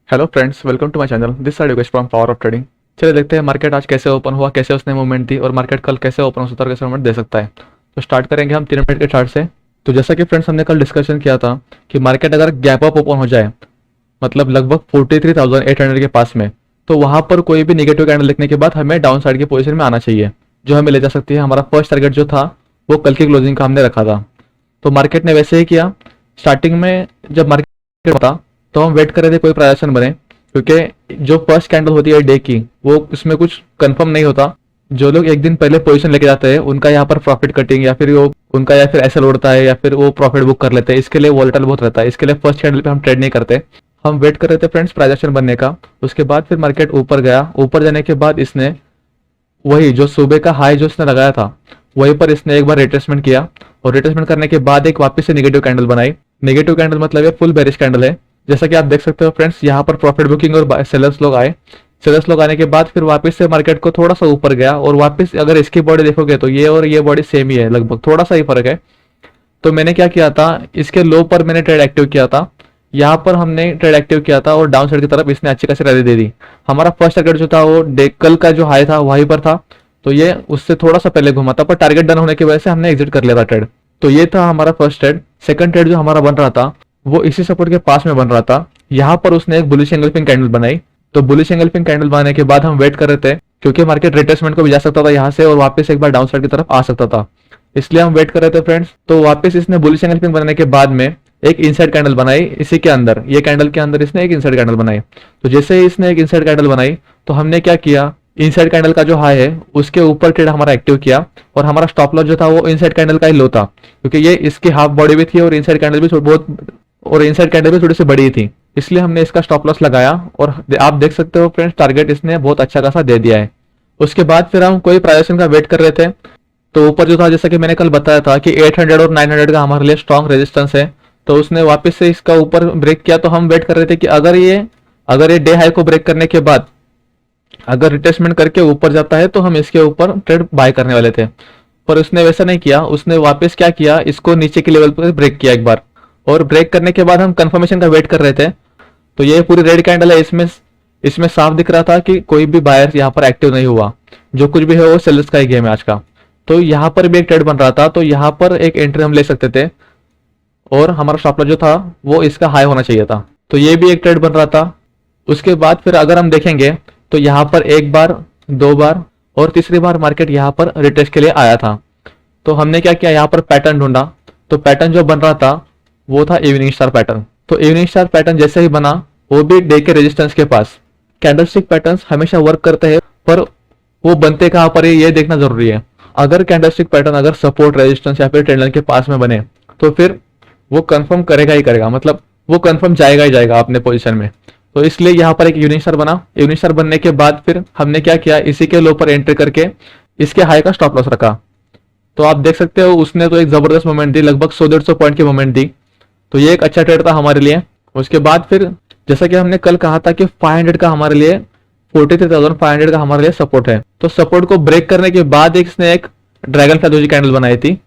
Hello friends, welcome to my channel. This side Yogesh from Power of Trading. चलिए देखते हैं market आज कैसे ओपन हुआ, कैसे उसने मूवमेंट दी और मार्केट कल कैसे ओपन हो सकता है और कैसे मूवमेंट दे सकता है। तो स्टार्ट करेंगे हम 3 मिनट के चार्ट से। तो जैसा कि फ्रेंड्स हमने कल डिस्कशन किया था कि मार्केट अगर गैप अप ओपन हो जाए, मतलब लगभग 43,800 के पास में, तो वहां पर कोई भी नेगेटिव कैंडल देखने के बाद हमें डाउन साइड की पोजीशन में आना चाहिए, जो हमें ले जा सकती है। हमारा फर्स्ट टारगेट जो था वो कल की क्लोजिंग का हमने रखा था। तो मार्केट ने वैसे ही किया। स्टार्टिंग में जब मार्केट था तो हम वेट कर रहे थे कोई प्राइजेशन बने, क्योंकि जो फर्स्ट कैंडल होती है डे की, वो उसमें कुछ कंफर्म नहीं होता। जो लोग एक दिन पहले पोजीशन लेके जाते हैं उनका यहाँ पर प्रॉफिट कटिंग या फिर वो उनका या फिर एसएल उड़ता है या फिर वो प्रॉफिट बुक कर लेते हैं। इसके लिए वॉलेटाइल बहुत रहता है, इसके लिए फर्स्ट कैंडल पे हम ट्रेड नहीं करते। हम वेट कर रहे थे फ्रेंड्स प्राइजेशन बनने का। उसके बाद फिर मार्केट ऊपर गया। ऊपर जाने के बाद इसने वही जो सुबह का हाई जो इसने लगाया था वहीं पर इसने एक बार रिट्रेसमेंट किया, और रिट्रेसमेंट करने के बाद एक वापस से नेगेटिव कैंडल बनाई। नेगेटिव कैंडल मतलब ये फुल बेरिश कैंडल है। जैसा कि आप देख सकते हो फ्रेंड्स, यहाँ पर प्रॉफिट बुकिंग और सेलर्स लोग आए। सेलर्स लोग आने के बाद फिर वापस से मार्केट को थोड़ा सा ऊपर गया, और वापस अगर इसकी बॉडी देखोगे तो ये और ये बॉडी सेम ही है, लगभग थोड़ा सा ही फर्क है। तो मैंने क्या किया था, इसके लो पर मैंने ट्रेड एक्टिव किया था। यहाँ पर हमने ट्रेड एक्टिव किया था और डाउन साइड की तरफ इसने अच्छी खासी रैली दे दी। हमारा फर्स्ट टारगेट जो था वो डे कल का जो हाई था वहीं पर था, तो ये उससे थोड़ा सा पहले घुमा था, पर टारगेट डन होने की वजह से हमने एग्जिट कर लिया था ट्रेड। तो ये था हमारा फर्स्ट ट्रेड। सेकंड ट्रेड जो हमारा बन रहा था वो इसी सपोर्ट के पास में बन रहा था। यहाँ पर उसने एक बुलिश एंगल्फिंग कैंडल बनाई। तो बुलिश एंगल्फिंग कैंडल बनाने के बाद हम वेट कर रहे थे, क्योंकि मार्केट रिट्रेसमेंट को भी जा सकता था यहाँ से और वापस एक बार डाउन साइड की तरफ आ सकता था, इसलिए हम वेट कर रहे थे फ्रेंड्स। तो वापस इसने बुलिश एंगल्फिंग बनाने के बाद में एक इनसाइड कैंडल बनाई इसी के अंदर, ये कैंडल के अंदर इसने एक इनसाइड कैंडल बनाई। तो जैसे ही इसने एक इनसाइड कैंडल बनाई तो हमने क्या किया, इनसाइड कैंडल का जो हाई है उसके ऊपर ट्रेड हमारा एक्टिव किया, और हमारा स्टॉप लॉस जो था वो इनसाइड कैंडल का ही लो था, क्योंकि ये इसकी हाफ बॉडी भी थी और इनसाइड कैंडल भी बहुत, और इनसाइड कैंडल भी थोड़ी सी बड़ी थी, इसलिए हमने इसका स्टॉप लॉस लगाया। और आप देख सकते हो फ्रेंड्स, टारगेट इसने बहुत अच्छा खासा दे दिया है। उसके बाद फिर हम कोई प्राइजेशन का वेट कर रहे थे। तो ऊपर जो था, जैसा कि मैंने कल बताया था कि 800 और 900 का हमारे लिए स्ट्रॉन्ग रेजिस्टेंस है, तो उसने वापस से इसका ऊपर ब्रेक किया। तो हम वेट कर रहे थे कि अगर ये डे हाई को ब्रेक करने के बाद अगर रिट्रेसमेंट करके ऊपर जाता है तो हम इसके ऊपर ट्रेड बाय करने वाले थे, पर उसने वैसा नहीं किया। उसने वापस क्या किया, इसको नीचे के लेवल पर ब्रेक किया एक बार, और ब्रेक करने के बाद हम कंफर्मेशन का वेट कर रहे थे। तो ये पूरी रेड कैंडल है, इसमें इसमें साफ दिख रहा था कि कोई भी बायर यहाँ पर एक्टिव नहीं हुआ, जो कुछ भी है वो सेलर्स का ही गेम है आज का। तो यहाँ पर भी एक ट्रेड बन रहा था, तो यहाँ पर एक एंट्री हम ले सकते थे, और हमारा स्टॉप लॉस जो था वो इसका हाई होना चाहिए था। तो ये भी एक ट्रेड बन रहा था। उसके बाद फिर अगर हम देखेंगे तो यहाँ पर एक बार, दो बार और तीसरी बार मार्केट यहाँ पर रिटेस्ट के लिए आया था। तो हमने क्या किया, यहाँ पर पैटर्न ढूंढा। तो पैटर्न जो बन रहा था वो था इवनिंग स्टार पैटर्न। तो इवनिंग स्टार पैटर्न जैसे ही बना, वो भी डे के रेजिस्टेंस के पास। कैंडलस्टिक पैटर्न्स हमेशा वर्क करते हैं, पर वो बनते कहाँ पर है ये देखना जरूरी है। अगर कैंडलस्टिक पैटर्न अगर सपोर्ट, रेजिस्टेंस या फिर ट्रेंड लाइन के पास में बने तो फिर वो कंफर्म करेगा ही करेगा, मतलब वो कंफर्म जाएगा ही जाएगा अपने पोजीशन में। तो इसलिए यहाँ पर एक इवनिंग स्टार बना। इवनिंग स्टार बनने के बाद फिर हमने क्या किया, इसी के लो पर एंट्री करके इसके हाई का स्टॉप लॉस रखा। तो आप देख सकते हो उसने तो एक जबरदस्त मोमेंट दी, लगभग 100-150 पॉइंट की मोमेंट दी। तो ये एक अच्छा ट्रेड था हमारे लिए। उसके बाद फिर जैसा कि हमने कल कहा था कि 500 का हमारे लिए, 43,500 का हमारे लिए सपोर्ट है। तो सपोर्ट को ब्रेक करने के बाद इसने एक ड्रैगन फ्लाई कैंडल बनाई थी,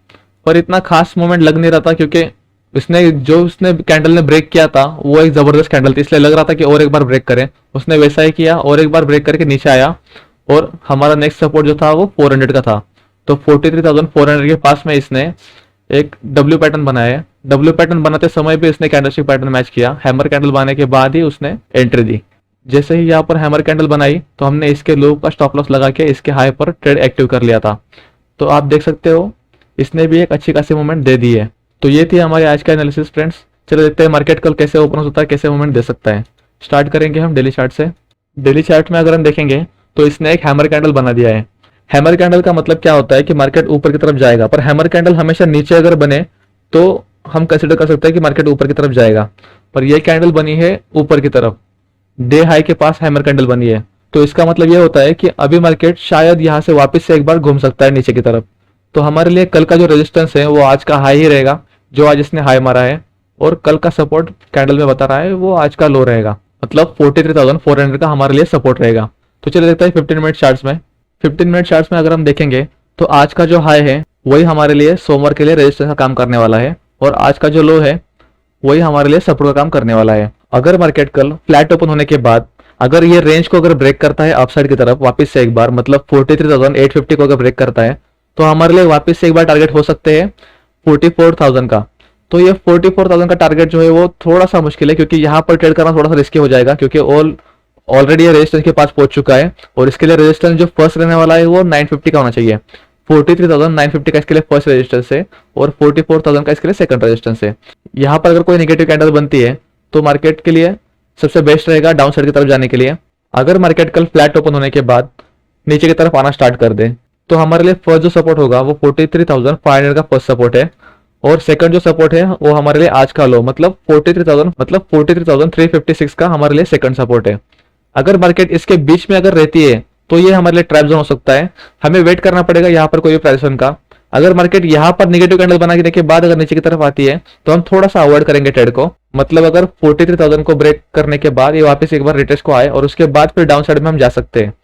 पर इतना खास मोमेंट लग नहीं रहा था, क्योंकि उसने कैंडल ने ब्रेक किया था वो एक जबरदस्त कैंडल थी, इसलिए लग रहा था कि और एक बार ब्रेक करें। उसने वैसा ही किया और एक बार ब्रेक करके नीचे आया, और हमारा नेक्स्ट सपोर्ट जो था वो 400 का था। तो 43,400 के पास में इसने एक डब्ल्यू पैटर्न बनाया है। डब्ल्यू पैटर्न बनाते समय भी इसने कैंडलस्टिक पैटर्न मैच किया। हैमर कैंडल बनाने के बाद ही उसने एंट्री दी। जैसे ही यहाँ पर हैमर कैंडल बनाई तो हमने इसके लो का स्टॉप लॉस लगा के इसके हाई पर ट्रेड एक्टिव कर लिया था। तो आप देख सकते हो इसने भी एक अच्छी खासी मूवमेंट दे दी है। तो ये थी हमारी आज का एनालिसिस फ्रेंड्स। चलो देखते हैं मार्केट कल कैसे ओपन हो सकता है, कैसे मूवमेंट दे सकता है। स्टार्ट करेंगे हम डेली चार्ट से। डेली चार्ट में अगर हम देखेंगे तो इसने एक हैमर कैंडल बना दिया है। हैमर कैंडल का मतलब क्या होता है कि मार्केट ऊपर की तरफ जाएगा, पर हैमर कैंडल हमेशा नीचे अगर बने तो हम कंसिडर कर सकते हैं कि मार्केट ऊपर की तरफ जाएगा, पर यह कैंडल बनी है ऊपर की तरफ, डे हाई के पास हैमर कैंडल बनी है। तो इसका मतलब यह होता है कि अभी मार्केट शायद यहां से वापस से एक बार घूम सकता है नीचे की तरफ। तो हमारे लिए कल का जो रेजिस्टेंस है वो आज का हाई ही रहेगा, जो आज इसने हाई मारा है, और कल का सपोर्ट कैंडल में बता रहा है वो आज का लो रहेगा, मतलब 43,400 का हमारे लिए सपोर्ट रहेगा। तो चलिए देखते हैं 15 मिनट चार्ट्स में। 15 मिनट चार्ट्स में अगर हम देखेंगे तो आज का जो हाई है वही हमारे लिए सोमवार के लिए रेजिस्टेंस का काम करने वाला है, और आज का जो लो है वही हमारे लिए सपोर्ट का काम करने वाला है। अगर मार्केट कल फ्लैट ओपन होने के बाद अगर ये रेंज को अगर ब्रेक करता है अपसाइड की तरफ वापस से एक बार, मतलब 43,850 को अगर ब्रेक करता है, तो हमारे लिए वापस से एक बार टारगेट हो सकते हैं 44,000 का। तो ये 44,000 का टारगेट जो है वो थोड़ा सा मुश्किल है, क्योंकि यहाँ पर ट्रेड करना थोड़ा सा रिस्की हो जाएगा, क्योंकि ऑलरेडी ये रेजिस्टेंस के पास पहुंच चुका है। और इसके लिए रेजिस्टेंस जो फर्स्ट रहने वाला है वो 950 का होना चाहिए। 43,950 का इसके लिए फर्स्ट रेजिस्टेंस है और 44,000 का इसके लिए सेकंड रेजिस्टेंस है। यहाँ पर अगर कोई नेगेटिव कैंडल बनती है तो मार्केट के लिए सबसे बेस्ट रहेगा डाउन साइड की तरफ जाने के लिए। अगर मार्केट कल फ्लैट ओपन होने के बाद नीचे की तरफ आना स्टार्ट कर दे तो हमारे लिए फर्स्ट जो सपोर्ट होगा वो 43,500 का फर्स्ट सपोर्ट है, और सेकंड जो सपोर्ट है वो हमारे लिए आज का लो मतलब 43,356 का हमारे लिए सेकंड सपोर्ट है। अगर मार्केट इसके बीच में अगर रहती है तो ये हमारे लिए ट्रैप जोन हो सकता है, हमें वेट करना पड़ेगा यहाँ पर कोई भी प्राइस का। अगर मार्केट यहाँ पर नेगेटिव कैंडल बनाने के बाद अगर नीचे की तरफ आती है तो हम थोड़ा सा अवॉइड करेंगे ट्रेड को, मतलब अगर 43,000 को ब्रेक करने के बाद ये वापस एक बार रिटेस्ट को आए और उसके बाद फिर डाउन साइड में हम जा सकते हैं।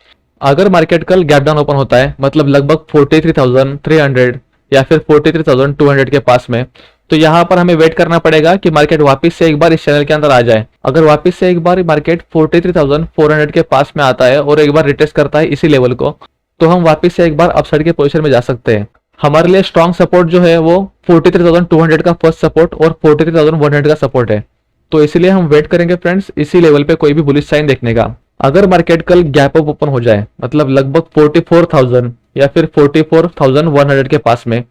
अगर मार्केट कल गैप डाउन ओपन होता है मतलब लगभग 43,300 या फिर 43,200 के पास में, तो यहाँ पर हमें वेट करना पड़ेगा कि मार्केट वापस से एक बार इस चैनल के अंदर आ जाए। अगर वापस से एक बार मार्केट 43,400 के पास में आता है और एक बार रिटेस्ट करता है इसी लेवल को, तो हम वापस से एक बार अपसाइड के पोजीशन में जा सकते हैं। हमारे लिए स्ट्रॉन्ग सपोर्ट जो है वो 43,200 का फर्स्ट सपोर्ट और 43,100 का सपोर्ट है, तो इसलिए हम वेट करेंगे फ्रेंड्स इसी लेवल पे कोई भी बुलिश साइन देखने का। अगर मार्केट कल गैप अप ओपन हो जाए मतलब लगभग 44,000 या फिर 44,100 के पास में,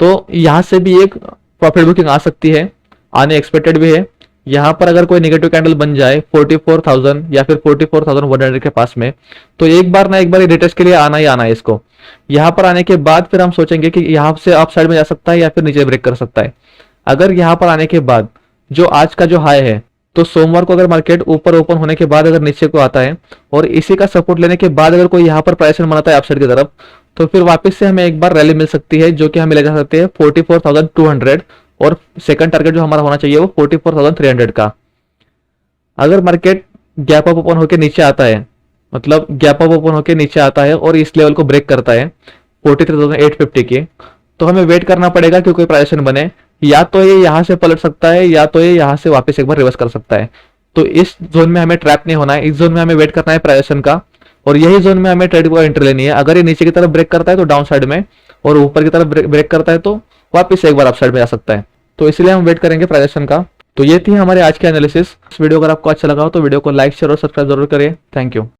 तो यहाँ से भी एक प्रॉफिट बुकिंग आ सकती है, आने एक्सपेक्टेड भी है। यहाँ पर अगर कोई नेगेटिव कैंडल बन जाए 44,000 या फिर 44,100 के पास में, तो एक बार ना एक बार रिटेस्ट के लिए आना ही आना है इसको। यहाँ पर आने के बाद फिर हम सोचेंगे कि यहाँ से अप साइड में जा सकता है या फिर नीचे ब्रेक कर सकता है। अगर यहाँ पर आने के बाद जो आज का जो हाई है, तो सोमवार को अगर मार्केट ऊपर ओपन होने के बाद अगर नीचे को आता है और इसी का सपोर्ट लेने के बाद अगर कोई यहाँ पर प्राइस बनाता है अपसाइड की तरफ, तो फिर वापस से हमें एक बार रैली मिल सकती है जो कि हमें ले जा सकते हैं 44,200 और सेकंड टारगेट जो हमारा होना चाहिए वो 44,300 का। अगर मार्केट गैप अप ओपन होकर नीचे आता है मतलब गैप अप ओपन होकर नीचे आता है और इस लेवल को ब्रेक करता है 43,850 की, तो हमें वेट करना पड़ेगा कि कोई प्राइस बने, या तो ये यहाँ से पलट सकता है या तो ये यहाँ से वापस एक बार रिवर्स कर सकता है। तो इस जोन में हमें ट्रैप नहीं होना है, इस जोन में हमें वेट करना है प्राइस का, और यही जोन में हमें ट्रेड को एंट्री लेनी है। अगर ये नीचे की तरफ ब्रेक करता है तो डाउन साइड में, और ऊपर की तरफ ब्रेक करता है तो वापस एक बार अप साइड में जा सकता है। तो इसलिए हम वेट करेंगे प्राइस का। तो ये थी हमारे आज के एनालिसिस। इस वीडियो अगर आपको अच्छा लगा हो तो वीडियो को लाइक शेयर और सब्सक्राइब जरूर करें। Thank you.